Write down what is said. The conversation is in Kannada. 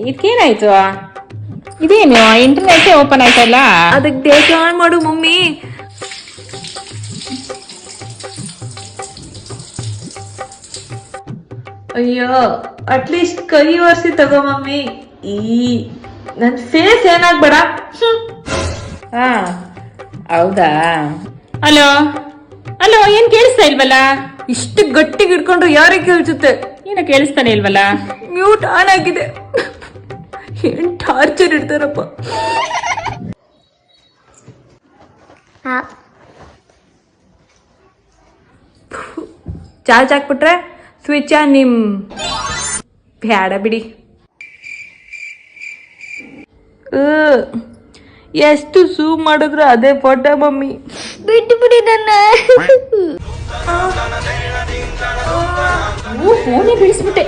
ಇದಕ್ಕೇನಾಯ್ತು? ಇದೇನು ಇಂಟರ್ನೆಟ್ ಓಪನ್ ಆಯ್ತಲ್ಲ? ಅದಕ್ಕೆ ಡೇಟಾ ಆನ್ ಮಾಡು ಮಮ್ಮಿ. ಅಯ್ಯೋ ಅಟ್ಲೀಸ್ಟ್ ಕೈ ಒರೆಸಿ ತಗೋ ಮಮ್ಮಿ. ನನ್ ಫೇಸ್ ಏನಾಗ್ಬೇಡ. ಹಾ ಹೌದಾ? ಹಲೋ ಹಲೋ, ಏನ್ ಕೇಳಿಸ್ತಾ ಇಲ್ವಲ್ಲ? ಇಷ್ಟು ಗಟ್ಟಿಗೆ ಇಟ್ಕೊಂಡ್ರೆ ಯಾರಿಗೆ ಕೇಳಿಸುತ್ತೆ? ಏನೋ ಕೇಳಿಸ್ತಾನೆ ಇಲ್ವಲ್ಲ? ಮ್ಯೂಟ್ ಆನ್ ಆಗಿದೆ. ಏನ್ ಟಾರ್ಚರ್ ಇಡ್ತಾರಪ್ಪ. ಚಾರ್ಜ್ ಹಾಕ್ಬಿಟ್ರೆ ಸ್ವಿಚ್ ಆನ್. ಬ್ಯಾಡ ಬಿಡಿ. ಎಷ್ಟು ಝೂಮ್ ಮಾಡಿದ್ರು ಅದೇ ಫೋಟೋ ಮಮ್ಮಿ. ಬಿಟ್ಟು ಬಿಡಿ ನನ್ನ. ಫೋನೇ ಬಿಡಿಸ್ಬಿಟ್ಟೆ.